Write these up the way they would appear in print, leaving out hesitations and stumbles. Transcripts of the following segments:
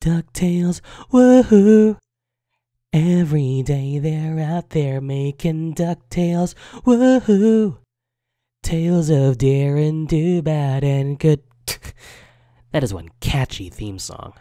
DuckTales, woohoo! Every day they're out there making DuckTales, woohoo! Tales of daring, do bad and good. That is one catchy theme song.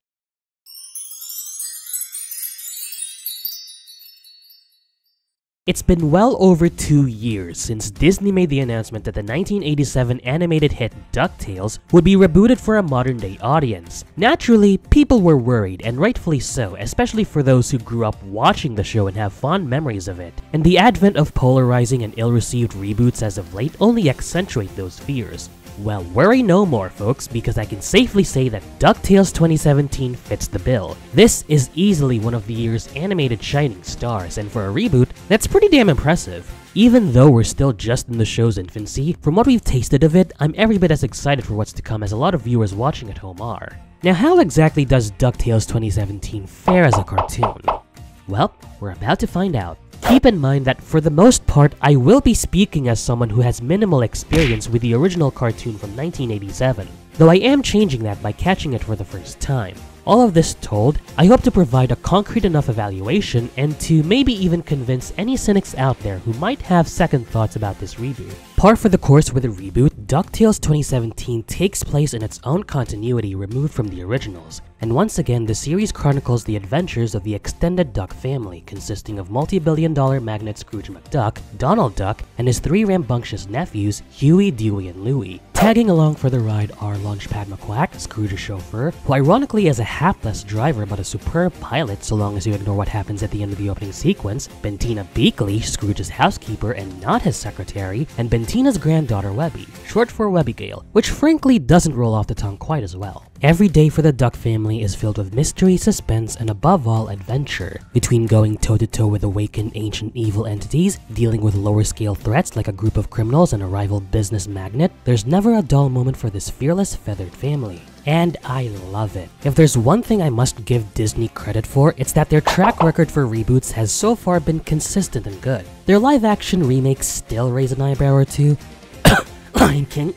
It's been well over 2 years since Disney made the announcement that the 1987 animated hit DuckTales would be rebooted for a modern-day audience. Naturally, people were worried, and rightfully so, especially for those who grew up watching the show and have fond memories of it. And the advent of polarizing and ill-received reboots as of late only accentuate those fears. Well, worry no more, folks, because I can safely say that DuckTales 2017 fits the bill. This is easily one of the year's animated shining stars, and for a reboot, that's pretty damn impressive. Even though we're still just in the show's infancy, from what we've tasted of it, I'm every bit as excited for what's to come as a lot of viewers watching at home are. Now, how exactly does DuckTales 2017 fare as a cartoon? Well, we're about to find out. Keep in mind that for the most part, I will be speaking as someone who has minimal experience with the original cartoon from 1987, though I am changing that by catching it for the first time. All of this told, I hope to provide a concrete enough evaluation and to maybe even convince any cynics out there who might have second thoughts about this reboot. Par for the course with a reboot, DuckTales 2017 takes place in its own continuity removed from the originals, and once again the series chronicles the adventures of the extended Duck family consisting of multi-billion-dollar magnate Scrooge McDuck, Donald Duck, and his 3 rambunctious nephews, Huey, Dewey, and Louie. Tagging along for the ride are Launchpad McQuack, Scrooge's chauffeur, who ironically is a hapless driver but a superb pilot so long as you ignore what happens at the end of the opening sequence, Bentina Beakley, Scrooge's housekeeper and not his secretary, and Bentina's granddaughter Webby, short for Webbygale, which frankly doesn't roll off the tongue quite as well. Every day for the Duck family is filled with mystery, suspense, and above all, adventure. Between going toe-to-toe with awakened ancient evil entities, dealing with lower-scale threats like a group of criminals and a rival business magnate, there's never a dull moment for this fearless, feathered family. And I love it. If there's one thing I must give Disney credit for, it's that their track record for reboots has so far been consistent and good. Their live-action remakes still raise an eyebrow or two, Lion King,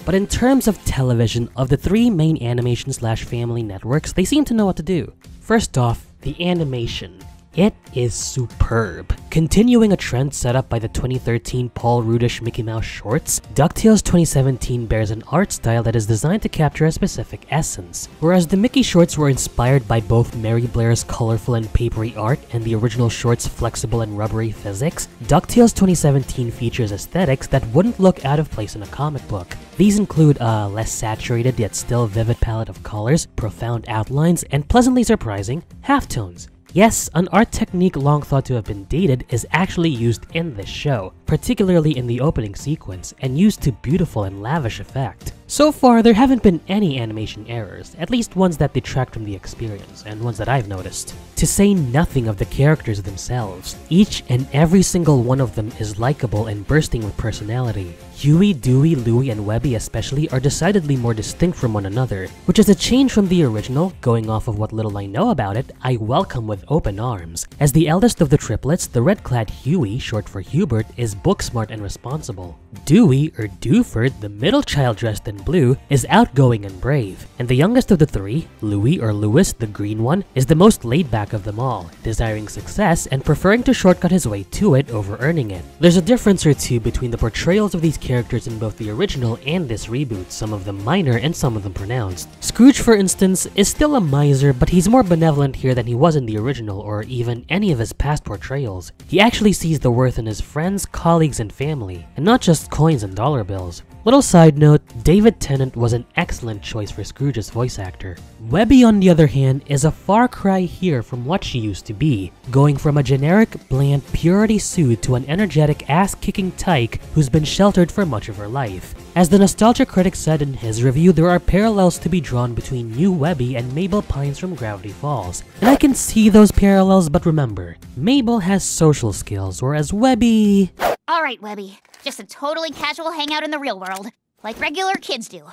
but in terms of television, of the 3 main animation/family networks, they seem to know what to do. First off, the animation. It is superb. Continuing a trend set up by the 2013 Paul Rudish Mickey Mouse shorts, DuckTales 2017 bears an art style that is designed to capture a specific essence. Whereas the Mickey shorts were inspired by both Mary Blair's colorful and papery art and the original shorts' flexible and rubbery physics, DuckTales 2017 features aesthetics that wouldn't look out of place in a comic book. These include a less saturated yet still vivid palette of colors, profound outlines, and pleasantly surprising halftones. Yes, an art technique long thought to have been dated is actually used in this show, particularly in the opening sequence, and used to beautiful and lavish effect. So far, there haven't been any animation errors, at least ones that detract from the experience, and ones that I've noticed. To say nothing of the characters themselves, each and every single one of them is likable and bursting with personality. Huey, Dewey, Louie, and Webby especially are decidedly more distinct from one another, which is a change from the original. Going off of what little I know about it, I welcome with open arms. As the eldest of the triplets, the red-clad Huey, short for Hubert, is book-smart and responsible. Dewey, or Dewford, the middle child dressed in blue, is outgoing and brave. And the youngest of the 3, Louie or Louis, the green one, is the most laid-back of them all, desiring success and preferring to shortcut his way to it over earning it. There's a difference or two between the portrayals of these characters in both the original and this reboot, some of them minor and some of them pronounced. Scrooge, for instance, is still a miser, but he's more benevolent here than he was in the original or even any of his past portrayals. He actually sees the worth in his friends, colleagues, and family, and not just coins and dollar bills. Little side note, David Tennant was an excellent choice for Scrooge's voice actor. Webby, on the other hand, is a far cry here from what she used to be, going from a generic, bland, purity suit to an energetic, ass-kicking tyke who's been sheltered for much of her life. As the Nostalgia Critic said in his review, there are parallels to be drawn between new Webby and Mabel Pines from Gravity Falls. And I can see those parallels, but remember, Mabel has social skills, whereas Webby... Alright, Webby. Just a totally casual hangout in the real world, like regular kids do.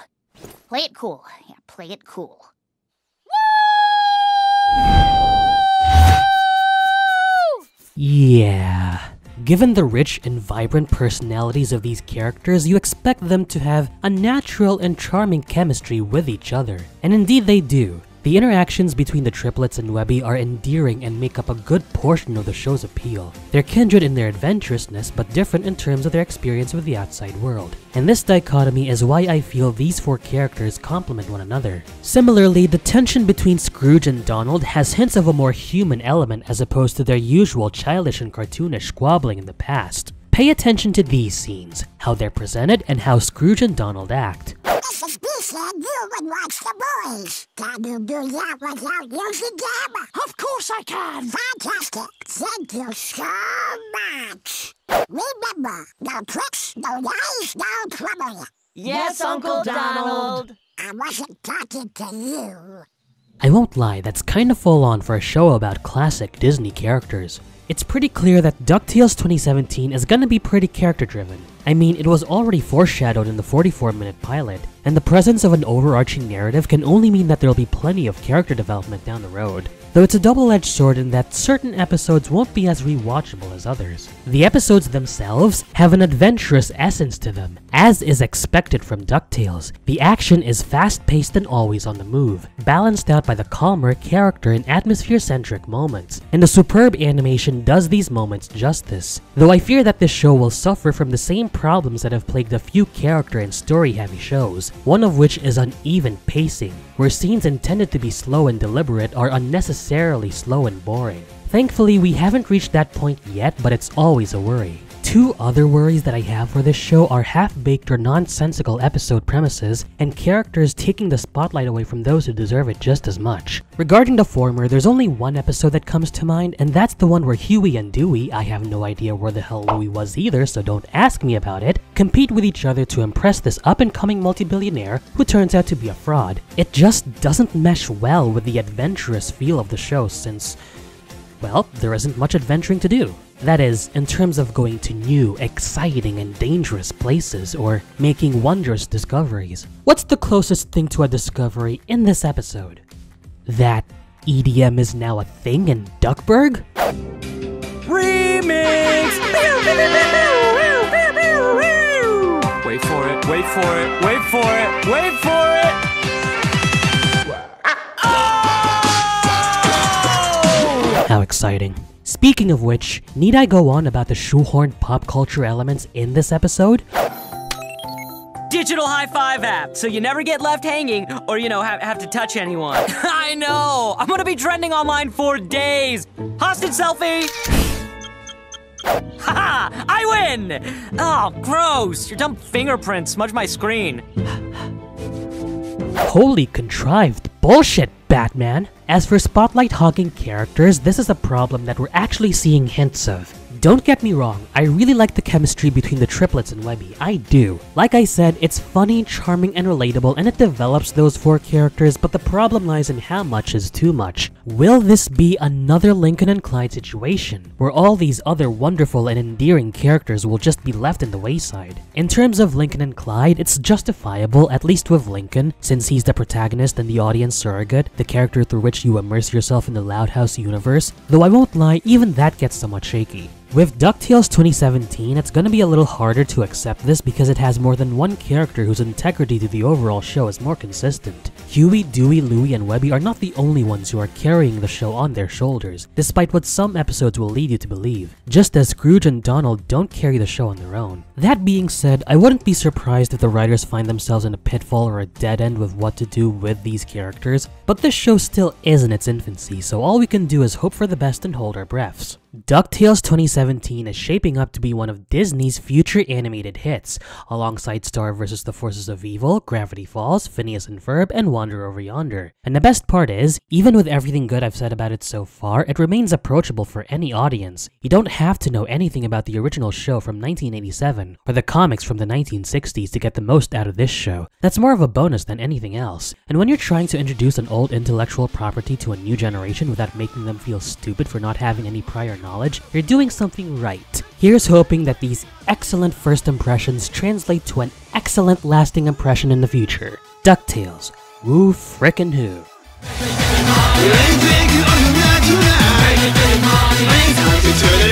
Play it cool. Yeah, play it cool. Woo! Yeah. Given the rich and vibrant personalities of these characters, you expect them to have a natural and charming chemistry with each other. And indeed they do. The interactions between the triplets and Webby are endearing and make up a good portion of the show's appeal. They're kindred in their adventurousness, but different in terms of their experience with the outside world. And this dichotomy is why I feel these four characters complement one another. Similarly, the tension between Scrooge and Donald has hints of a more human element as opposed to their usual childish and cartoonish squabbling in the past. Pay attention to these scenes, how they're presented, and how Scrooge and Donald act. Mrs. B said you would watch the boys. Can you do that without using them? Of course I can. Fantastic. Thank you so much. Remember, no tricks, no lies, no trouble. Yes, Uncle Donald. I wasn't talking to you. I won't lie, that's kinda full on for a show about classic Disney characters. It's pretty clear that DuckTales 2017 is gonna be pretty character driven. I mean, it was already foreshadowed in the 44-minute pilot, and the presence of an overarching narrative can only mean that there'll be plenty of character development down the road. Though it's a double-edged sword in that certain episodes won't be as rewatchable as others. The episodes themselves have an adventurous essence to them, as is expected from DuckTales. The action is fast-paced and always on the move, balanced out by the calmer character and atmosphere-centric moments, and the superb animation does these moments justice. Though I fear that this show will suffer from the same problems that have plagued a few character and story-heavy shows, one of which is uneven pacing, where scenes intended to be slow and deliberate are unnecessarily slow and boring. Thankfully, we haven't reached that point yet, but it's always a worry. Two other worries that I have for this show are half-baked or nonsensical episode premises and characters taking the spotlight away from those who deserve it just as much. Regarding the former, there's only one episode that comes to mind, and that's the one where Huey and Dewey, I have no idea where the hell Louie was either, so don't ask me about it, compete with each other to impress this up-and-coming multi-billionaire who turns out to be a fraud. It just doesn't mesh well with the adventurous feel of the show since, well, there isn't much adventuring to do. That is, in terms of going to new, exciting, and dangerous places, or making wondrous discoveries. What's the closest thing to a discovery in this episode? That EDM is now a thing in Duckburg? Remix! Wait for it, wait for it, wait for it, wait for it! Oh! How exciting. Speaking of which, need I go on about the shoehorned pop culture elements in this episode? Digital high five app, so you never get left hanging or, have to touch anyone. I know! I'm gonna be trending online for days! Hostage selfie! Haha! I win! Oh, gross! Your dumb fingerprints smudge my screen. Holy contrived bullshit, Batman! As for spotlight-hogging characters, this is a problem that we're actually seeing hints of. Don't get me wrong, I really like the chemistry between the triplets and Webby, I do. Like I said, it's funny, charming, and relatable, and it develops those four characters, but the problem lies in how much is too much. Will this be another Lincoln and Clyde situation, where all these other wonderful and endearing characters will just be left in the wayside? In terms of Lincoln and Clyde, it's justifiable, at least with Lincoln, since he's the protagonist and the audience surrogate, the character through which you immerse yourself in the Loud House universe, though I won't lie, even that gets somewhat shaky. With DuckTales 2017, it's gonna be a little harder to accept this because it has more than one character whose integrity to the overall show is more consistent. Huey, Dewey, Louie, and Webby are not the only ones who are carrying the show on their shoulders, despite what some episodes will lead you to believe, just as Scrooge and Donald don't carry the show on their own. That being said, I wouldn't be surprised if the writers find themselves in a pitfall or a dead end with what to do with these characters, but this show still is in its infancy, so all we can do is hope for the best and hold our breaths. DuckTales 2017 is shaping up to be one of Disney's future animated hits, alongside Star vs. the Forces of Evil, Gravity Falls, Phineas and Ferb, and Wander Over Yonder. And the best part is, even with everything good I've said about it so far, it remains approachable for any audience. You don't have to know anything about the original show from 1987, or the comics from the 1960s to get the most out of this show. That's more of a bonus than anything else. And when you're trying to introduce an old intellectual property to a new generation without making them feel stupid for not having any prior knowledge, you're doing something right. Here's hoping that these excellent first impressions translate to an excellent lasting impression in the future. DuckTales. Woo frickin' who. Turn it